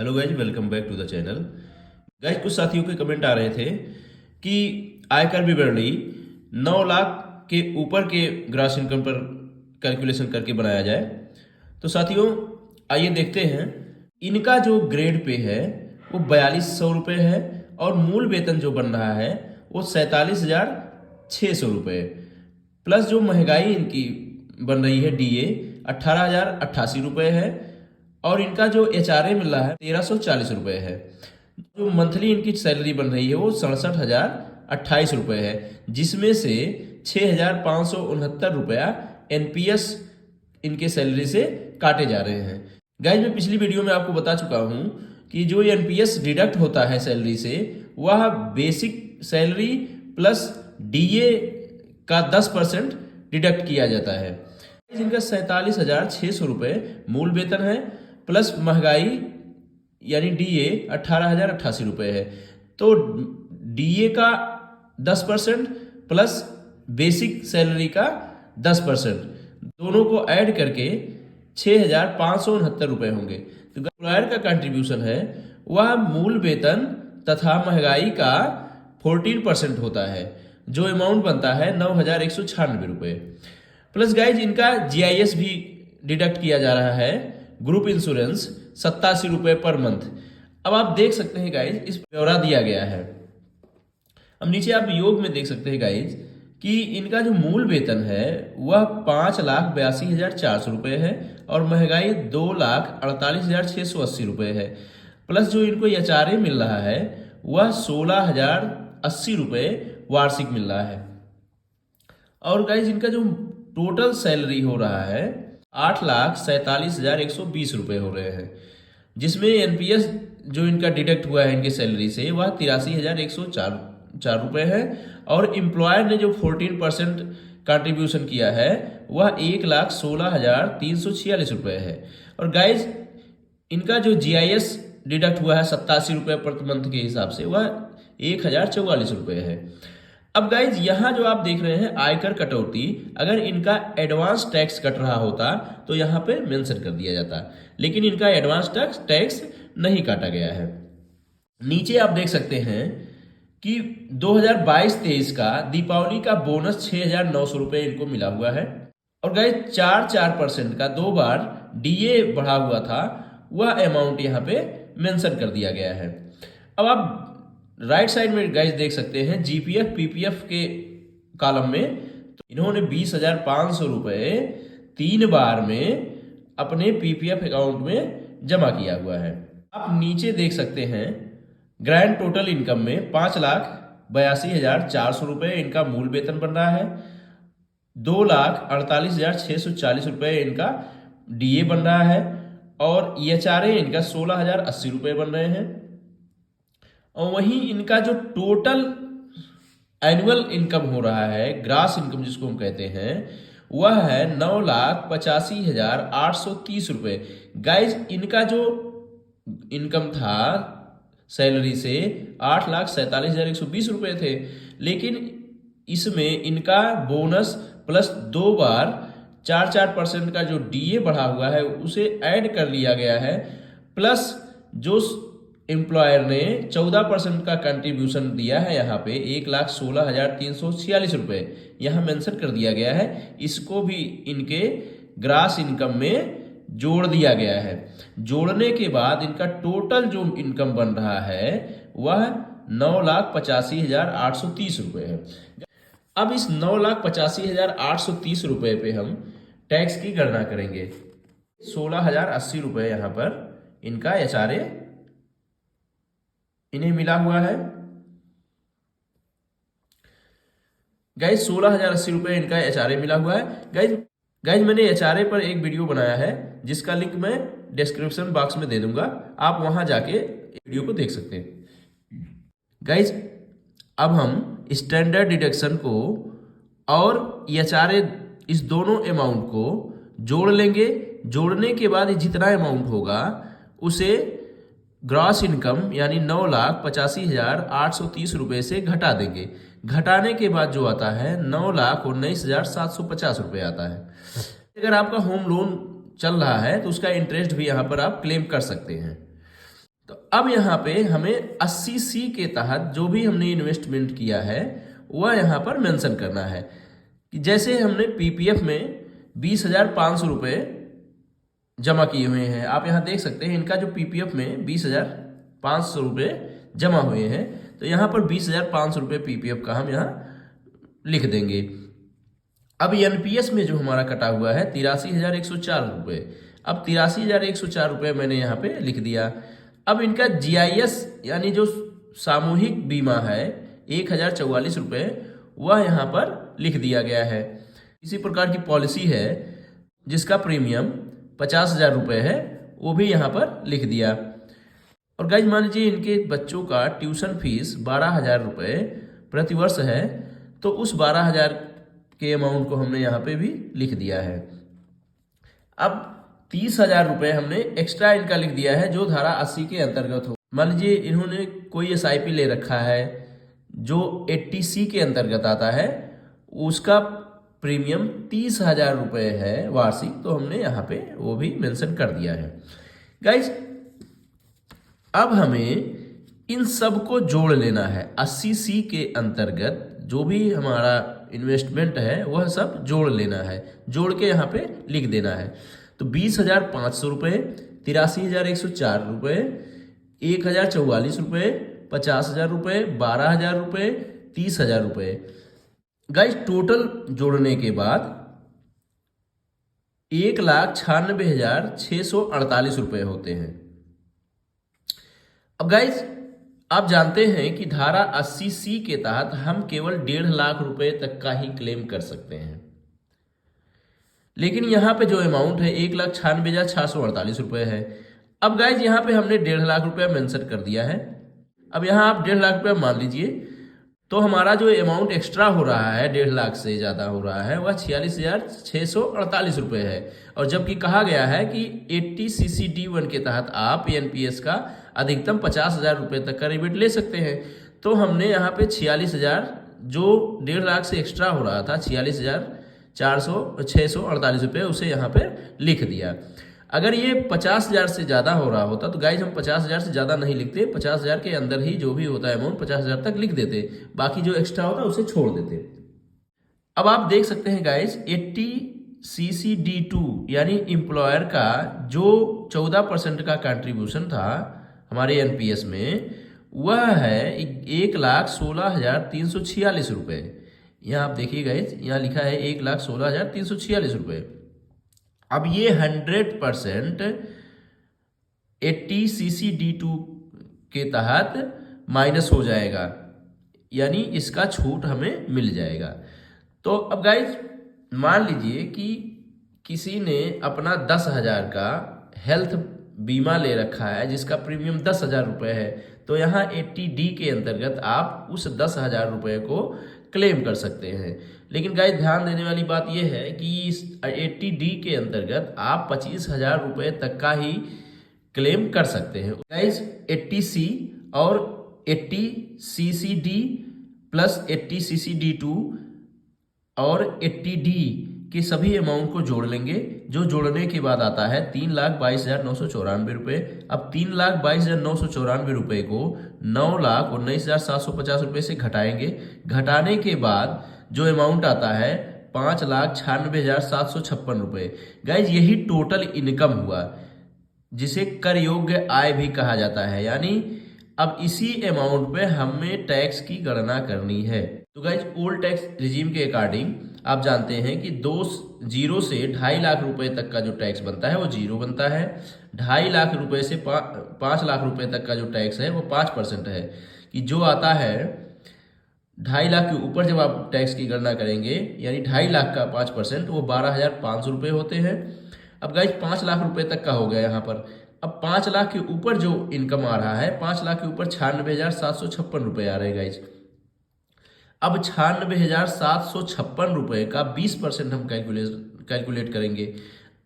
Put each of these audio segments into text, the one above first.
Hello guys, welcome back to the channel. Guys, कुछ साथियों के कमेंट आ रहे थे कि आयकर विवरणी 9 लाख के ऊपर के ग्रॉस इनकम पर कैलकुलेशन करके बनाया जाए। तो साथियों, आइए देखते हैं। इनका जो ग्रेड पे है वो 4200 रुपये है और मूल वेतन जो बन रहा है वो 47,600 रुपये, प्लस जो महंगाई इनकी बन रही है DA 18,088 रुपये है और इनका जो HRA मिल रहा है 1,340 रुपये है। जो मंथली इनकी सैलरी बन रही है वो 67,028 रुपये है, जिसमें से 6,569 रुपया NPS इनके सैलरी से काटे जा रहे हैं। गाइज, मैं पिछली वीडियो में आपको बता चुका हूँ कि जो NPS डिडक्ट होता है सैलरी से वह बेसिक सैलरी प्लस DA का 10% डिडक्ट किया जाता है। इनका 47,600 रुपये मूल वेतन है, प्लस महंगाई यानी DA 18,088 रुपये है। तो DA का 10% प्लस बेसिक सैलरी का 10% दोनों को ऐड करके 6,569 रुपये होंगे। तो एम्प्लॉयर का कंट्रीब्यूशन है वह मूल वेतन तथा महंगाई का 14% होता है, जो अमाउंट बनता है 9,196 रुपये। प्लस गाइज, इनका GIS भी डिडक्ट किया जा रहा है, ग्रुप इंश्योरेंस 87 रुपये पर मंथ। अब आप देख सकते हैं गाइज, इस ब्यौरा दिया गया है। अब नीचे आप योग में देख सकते हैं गाइज कि इनका जो मूल वेतन है वह 5,82,400 रुपये है और महंगाई 2,48,680 रुपये है, प्लस जो इनको HRA मिल रहा है वह 16,080 रुपये वार्षिक मिल रहा है। और गाइज, इनका जो टोटल सैलरी हो रहा है 8,47,120 रुपये हो रहे हैं, जिसमें NPS जो इनका डिडक्ट हुआ है इनके सैलरी से वह 83,104 रुपये है और एम्प्लॉयर ने जो 14% कंट्रीब्यूशन किया है वह 1,16,346 रुपये है। और गाइज, इनका जो GIS डिडक्ट हुआ है 87 रुपये प्रति मंथ के हिसाब से वह 1,044 रुपये है। अब गाइज, यहाँ जो आप देख रहे हैं आयकर कटौती, अगर इनका एडवांस टैक्स कट रहा होता तो यहाँ पे मेंशन कर दिया जाता, लेकिन इनका एडवांस टैक्स नहीं काटा गया है। नीचे आप देख सकते हैं कि 2022-23 का दीपावली का बोनस 6,900 रुपये इनको मिला हुआ है और गाइज 4% का 2 बार DA बढ़ा हुआ था, वह अमाउंट यहाँ पे मेंशन कर दिया गया है। अब आप राइट साइड में गाइज देख सकते हैं GPF PPF के कॉलम में, तो इन्होंने 20,500 रुपये 3 बार में अपने PPF अकाउंट में जमा किया हुआ है। आप नीचे देख सकते हैं ग्रैंड टोटल इनकम में 5,82,400 रुपये इनका मूल वेतन बन रहा है, 2,48,640 रुपये इनका DA बन रहा है और HRA इनका 16,080 रुपये बन रहे हैं। और वहीं इनका जो टोटल एनुअल इनकम हो रहा है, ग्रास इनकम जिसको हम कहते हैं, वह है 9,85,830 रुपये। गाइज, इनका जो इनकम था सैलरी से 8,47,120 रुपये थे, लेकिन इसमें इनका बोनस प्लस 2 बार 4% का जो DA बढ़ा हुआ है उसे ऐड कर लिया गया है, प्लस जो एम्प्लॉयर ने 14% का कंट्रीब्यूशन दिया है यहाँ पे 1,16,346 रुपये यहाँ मेंशन कर दिया गया है, इसको भी इनके ग्रास इनकम में जोड़ दिया गया है। जोड़ने के बाद इनका टोटल जो इनकम बन रहा है वह 9,85,830 रुपये है। अब इस 9,85,830 रुपये पे हम टैक्स की गणना करेंगे। 16,080 रुपये यहाँ पर इनका HRA इन्हें मिला हुआ है। गाइज, 16,080 रुपये इनका HRA मिला हुआ है। गाइज, मैंने HRA पर एक वीडियो बनाया है जिसका लिंक मैं डिस्क्रिप्शन बॉक्स में दे दूंगा, आप वहां जाके वीडियो को देख सकते हैं। गाइज, अब हम स्टैंडर्ड डिडक्शन को और HRA इस दोनों अमाउंट को जोड़ लेंगे। जोड़ने के बाद जितना अमाउंट होगा उसे ग्रॉस इनकम यानी 9,85,830 रुपये से घटा देंगे। घटाने के बाद जो आता है 9,19,750 रुपये आता है। अगर आपका होम लोन चल रहा है तो उसका इंटरेस्ट भी यहाँ पर आप क्लेम कर सकते हैं। तो अब यहाँ पे हमें 80C के तहत जो भी हमने इन्वेस्टमेंट किया है वह यहाँ पर मेंशन करना है कि जैसे हमने पीपीएफ में 20,500 रुपये जमा किए हुए हैं। आप यहाँ देख सकते हैं इनका जो पीपीएफ में 20,500 रुपये जमा हुए हैं, तो यहाँ पर 20,500 रुपये पीपीएफ का हम यहाँ लिख देंगे। अब एनपीएस में जो हमारा कटा हुआ है 83,104 रुपये, अब 83,104 रुपये मैंने यहाँ पे लिख दिया। अब इनका जीआईएस यानी जो सामूहिक बीमा है 1,044 रुपये वह यहाँ पर लिख दिया गया है। इसी प्रकार की पॉलिसी है जिसका प्रीमियम 50,000 रुपये है, वो भी यहाँ पर लिख दिया। और गाइज मान लीजिए इनके बच्चों का ट्यूशन फीस 12,000 रुपये प्रतिवर्ष है, तो उस 12,000 के अमाउंट को हमने यहाँ पे भी लिख दिया है। अब 30,000 रुपये हमने एक्स्ट्रा इनका लिख दिया है जो धारा 80 के अंतर्गत हो। मान लीजिए इन्होंने कोई एसआईपी ले रखा है जो 80C के अंतर्गत आता है, उसका प्रीमियम 30,000 रुपये है वार्षिक, तो हमने यहाँ पे वो भी मेंशन कर दिया है। गाइज अब हमें इन सब को जोड़ लेना है। 80C के अंतर्गत जो भी हमारा इन्वेस्टमेंट है वह सब जोड़ लेना है, जोड़ के यहाँ पे लिख देना है। तो 20,500 रुपये, 83,104 रुपये, 1,044 रुपये, 50,000 रुपये, 12,000 रुपये, 30,000 रुपये। गाइस टोटल जोड़ने के बाद 1,96,648 रुपये होते हैं। अब गाइस आप जानते हैं कि धारा 80C के तहत हम केवल 1.5 लाख रुपए तक का ही क्लेम कर सकते हैं, लेकिन यहाँ पे जो अमाउंट है 1,96,648 रुपये है। अब गाइज यहाँ पे हमने 1.5 लाख रुपया मेंशन कर दिया है। अब यहाँ आप 1.5 लाख रुपया मान लीजिए, तो हमारा जो अमाउंट एक्स्ट्रा हो रहा है 1.5 लाख से ज़्यादा हो रहा है वह 46,648 रुपये है। और जबकि कहा गया है कि 80CC-D1 के तहत आप एनपीएस का अधिकतम 50,000 रुपये तक का रिबेट ले सकते हैं। तो हमने यहाँ पे 46,000 जो 1.5 लाख से एक्स्ट्रा हो रहा था 46,648 रुपये उसे यहाँ पे लिख दिया। अगर ये 50,000 से ज़्यादा हो रहा होता तो गाइज हम 50,000 से ज़्यादा नहीं लिखते, 50,000 के अंदर ही जो भी होता है अमाउंट 50,000 तक लिख देते, बाकी जो एक्स्ट्रा होता उसे छोड़ देते। अब आप देख सकते हैं गाइज 80CC-D2 यानी एम्प्लॉयर का जो 14% का कंट्रीब्यूशन था हमारे एनपीएस में वह है 1,16,346 रुपये। यहाँ आप देखिए गाइज यहाँ लिखा है 1,16,346 रुपये। अब ये 100% 80CC-D2 के तहत माइनस हो जाएगा, यानी इसका छूट हमें मिल जाएगा। तो अब गाइज मान लीजिए कि किसी ने अपना 10,000 का हेल्थ बीमा ले रखा है जिसका प्रीमियम 10,000 रुपये है, तो यहाँ 80D के अंतर्गत आप उस 10,000 रुपये को क्लेम कर सकते हैं। लेकिन गाइस ध्यान देने वाली बात यह है कि इस 80D के अंतर्गत आप 25,000 रुपये तक का ही क्लेम कर सकते हैं। गाइस 80C और 80CC-D प्लस 80CC-D2 और 80D के सभी अमाउंट को जोड़ लेंगे, जो जोड़ने के बाद आता है 3,22,994 रुपये। अब 3,22,994 रुपये को 9,19,750 रुपये से घटाएंगे। घटाने के बाद जो अमाउंट आता है 5,96,756 रुपये। गाइज यही टोटल इनकम हुआ जिसे कर योग्य आय भी कहा जाता है, यानी अब इसी अमाउंट पे हमें टैक्स की गणना करनी है। तो गाइज ओल्ड टैक्स रिजीम के अकॉर्डिंग आप जानते हैं कि 0 से 2.5 लाख रुपए तक का जो टैक्स बनता है वो 0 बनता है। 2.5 लाख रुपए से 5 लाख रुपए तक का जो टैक्स है वो 5% है, कि जो आता है 2.5 लाख के ऊपर जब आप टैक्स की गणना करेंगे यानी 2.5 लाख का 5% वो 12,500 रुपये होते हैं। अब गाइज 5 लाख रुपए तक का हो गया यहाँ पर। अब 5 लाख के ऊपर जो इनकम आ रहा है 5 लाख के ऊपर 96,756 रुपये आ रहे हैं गाइज। अब 96,756 रुपये का 20% हम कैलकुलेट करेंगे।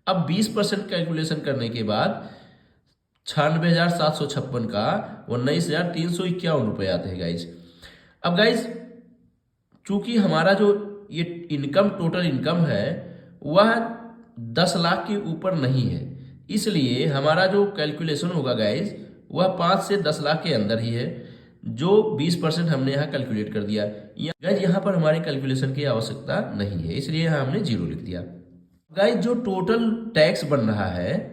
अब 20% कैलकुलेशन करने के बाद 96,756 का 19,351 रुपये आते हैं गाइज। अब गाइज चूंकि हमारा जो ये इनकम टोटल इनकम है वह 10 लाख के ऊपर नहीं है, इसलिए हमारा जो कैलकुलेशन होगा गाइज वह 5 से 10 लाख के अंदर ही है, जो 20% हमने यहाँ कैलकुलेट कर दिया। गाइज यहाँ पर हमारे कैलकुलेशन की आवश्यकता नहीं है, इसलिए यहाँ हमने 0 लिख दिया। गाइज जो टोटल टैक्स बन रहा है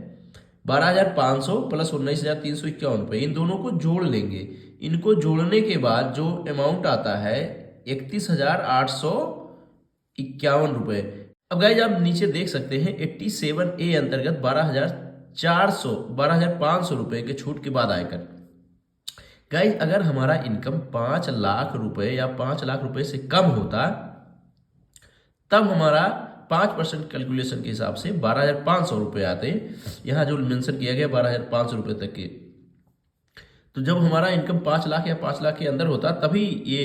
12,500 प्लस 19,351 रुपये, इन दोनों को जोड़ लेंगे। इनको जोड़ने के बाद जो अमाउंट आता है 31,851 रुपये। अब गाइज आप नीचे देख सकते हैं 87A अंतर्गत 12,500 रुपये के छूट के बाद आयकर। गाइज अगर हमारा इनकम 5 लाख रुपए या 5 लाख रुपए से कम होता, तब हमारा 5% कैलकुलेशन के हिसाब से 12,500 रुपये आते। यहाँ जो मेंशन किया गया 12,500 रुपये तक के, तो जब हमारा इनकम 5 लाख या 5 लाख के अंदर होता तभी ये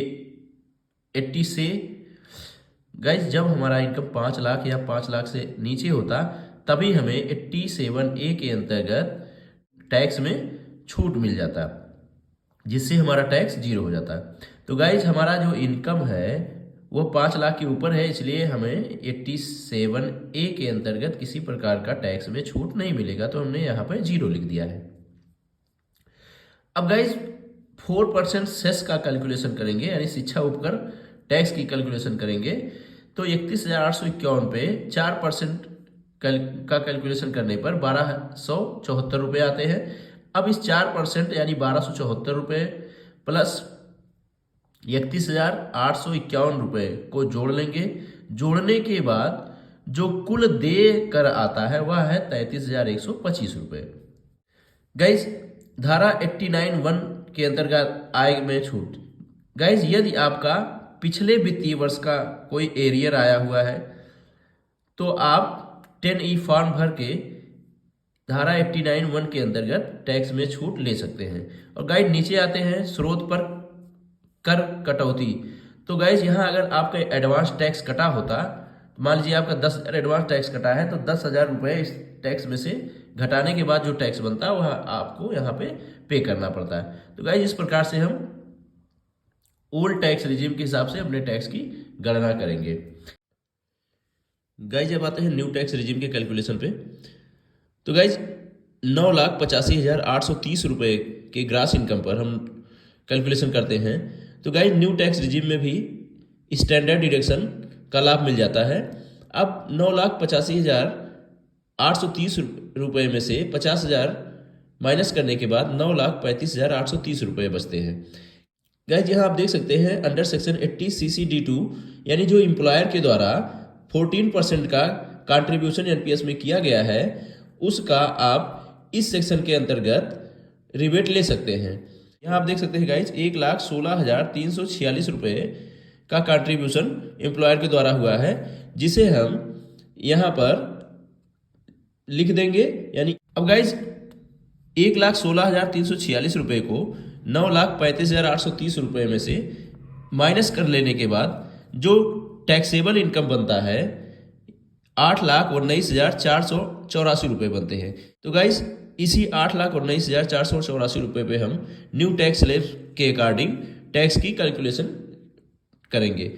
80 से, गाइज जब हमारा इनकम 5 लाख या 5 लाख से नीचे होता तभी हमें 87A के अंतर्गत टैक्स में छूट मिल जाता, जिससे हमारा टैक्स 0 हो जाता। तो गाइज हमारा जो इनकम है वो 5 लाख के ऊपर है, इसलिए हमें 87A के अंतर्गत किसी प्रकार का टैक्स में छूट नहीं मिलेगा, तो हमने यहाँ पर 0 लिख दिया है। अब गाइज 4% सेस का कैलकुलेशन करेंगे, यानी शिक्षा उपकर टैक्स की कैलकुलेशन करेंगे। तो 31,851 पे 4% का कैलकुलेशन करने पर 1,274 रुपये आते हैं। अब इस 4% यानी 1,274 रुपये प्लस 31,851 रुपये को जोड़ लेंगे। जोड़ने के बाद जो कुल दे कर आता है वह है 33,125 रुपये। गाइज धारा 89(1) के अंतर्गत आय में छूट। गाइज यदि आपका पिछले वित्तीय वर्ष का कोई एरियर आया हुआ है तो आप 10E फॉर्म भर के धारा 89(1) के अंतर्गत टैक्स में छूट ले सकते हैं। और गाइज नीचे आते हैं स्रोत पर कर कटौती। तो गाइज यहाँ अगर आपका एडवांस टैक्स कटा होता, मान लीजिए आपका 10,000 एडवांस टैक्स कटा है, तो 10,000 रुपये इस टैक्स में से घटाने के बाद जो टैक्स बनता है वह आपको यहाँ पे करना पड़ता है। तो गाइज इस प्रकार से हम ओल्ड टैक्स रिजीम के हिसाब से अपने टैक्स की गणना करेंगे। गाइज अब आते हैं न्यू टैक्स रिजीम के कैलकुलेशन पे। तो गाइज 9,85,830 रुपये के ग्रास इनकम पर हम कैलकुलेशन करते हैं। तो गाइज न्यू टैक्स रिजीम में भी स्टैंडर्ड डिडक्शन का लाभ मिल जाता है। अब 9,85,830 रुपये में से 50,000 माइनस करने के बाद 9,35,830 रुपये बचते हैं। गाइज यहाँ आप देख सकते हैं अंडर सेक्शन 80 CC-D2 यानी जो एम्प्लॉयर के द्वारा 14% का कंट्रीब्यूशन एनपीएस में किया गया है, उसका आप इस सेक्शन के अंतर्गत रिबेट ले सकते हैं। यहाँ आप देख सकते हैं गाइज 1,16,346 रुपये का कंट्रीब्यूशन एम्प्लॉयर के द्वारा हुआ है, जिसे हम यहाँ पर लिख देंगे। यानी अब गाइज 1,16,346 रुपये को 9,35,830 रुपये में से माइनस कर लेने के बाद जो टैक्सेबल इनकम बनता है 8,19,484 रुपये बनते हैं। तो गाइज इसी 8,19,484 रुपये पे हम न्यू टैक्स स्लैब के अकॉर्डिंग टैक्स की कैलकुलेशन करेंगे।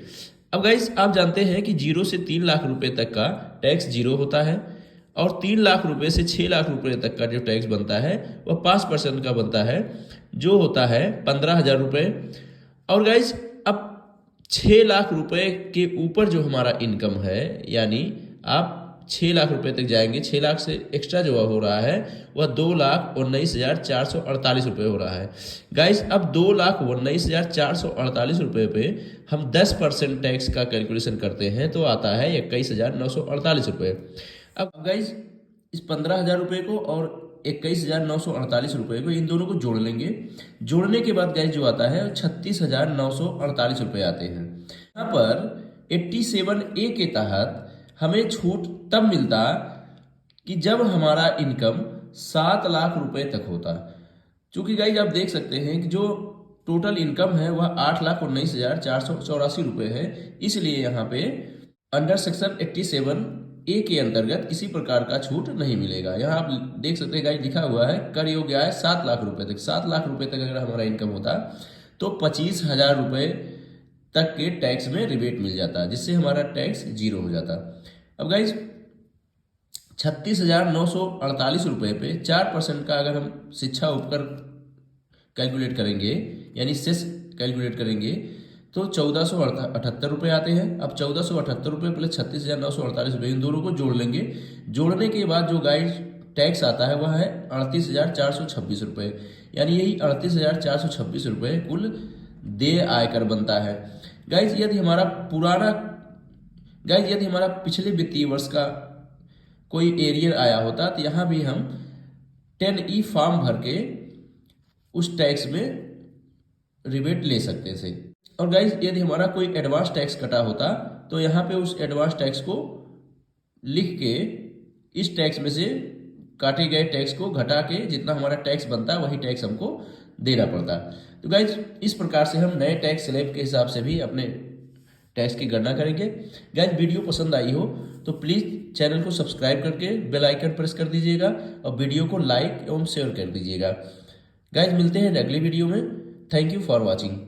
अब गाइज आप जानते हैं कि 0 से 3 लाख रुपए तक का टैक्स 0 होता है, और 3 लाख रुपए से 6 लाख रुपए तक का जो टैक्स बनता है वह 5% का बनता है, जो होता है 15,000 रुपये। और गाइज अब 6 लाख रुपए के ऊपर जो हमारा इनकम है, यानी आप 6 लाख रुपए तक जाएंगे, 6 लाख से एक्स्ट्रा जो हो रहा है वह 2,19,448 रुपये हो रहा है। गाइज अब 2,19,448 रुपये पे हम 10% टैक्स का कैलकुलेशन करते हैं तो आता है 21,948 रुपये। अब गाइज इस 15,000 रुपये को और 21,948 रुपये को, इन दोनों को जोड़ लेंगे। जोड़ने के बाद गाइज जो आता है 36,948 रुपये आते हैं। यहाँ पर 87A के तहत हमें छूट तब मिलता कि जब हमारा इनकम 7 लाख रुपए तक होता। चूंकि गाइज आप देख सकते हैं कि जो टोटल इनकम है वह 8,19,484 रुपये है, इसलिए यहाँ पे अंडर सेक्शन 87A के अंतर्गत किसी प्रकार का छूट नहीं मिलेगा। यहाँ आप देख सकते हैं गाइज लिखा हुआ है कर योग्य आय 7 लाख रुपए तक। 7 लाख रुपए तक अगर हमारा इनकम होता तो 25,000 रुपये तक के टैक्स में रिबेट मिल जाता, जिससे हमारा टैक्स 0 हो जाता। अब गाइज 36,948 रुपये पे 4% का अगर हम शिक्षा उपकर कैलकुलेट करेंगे, यानी सेस कैलकुलेट करेंगे, तो 1478 रुपये आते हैं। अब 1478 रुपये प्लस 36,948 रुपये, इन दोनों को जोड़ लेंगे। जोड़ने के बाद जो गाइस टैक्स आता है वह है 38,426 रुपये, यानी यही 38,426 रुपये कुल देय आयकर बनता है। गाइस यदि हमारा पिछले वित्तीय वर्ष का कोई एरियर आया होता तो यहाँ भी हम 10E फॉर्म भर के उस टैक्स में रिबेट ले सकते थे। और गाइस यदि हमारा कोई एडवांस टैक्स कटा होता तो यहाँ पे उस एडवांस टैक्स को लिख के इस टैक्स में से काटे गए टैक्स को घटा के जितना हमारा टैक्स बनता है वही टैक्स हमको देना पड़ता। तो गाइज इस प्रकार से हम नए टैक्स स्लैब के हिसाब से भी अपने टैक्स की गणना करेंगे। गाइज वीडियो पसंद आई हो तो प्लीज़ चैनल को सब्सक्राइब करके बेल आइकन प्रेस कर दीजिएगा और वीडियो को लाइक एवं शेयर कर दीजिएगा। गाइज मिलते हैं अगले वीडियो में। Thank you for watching.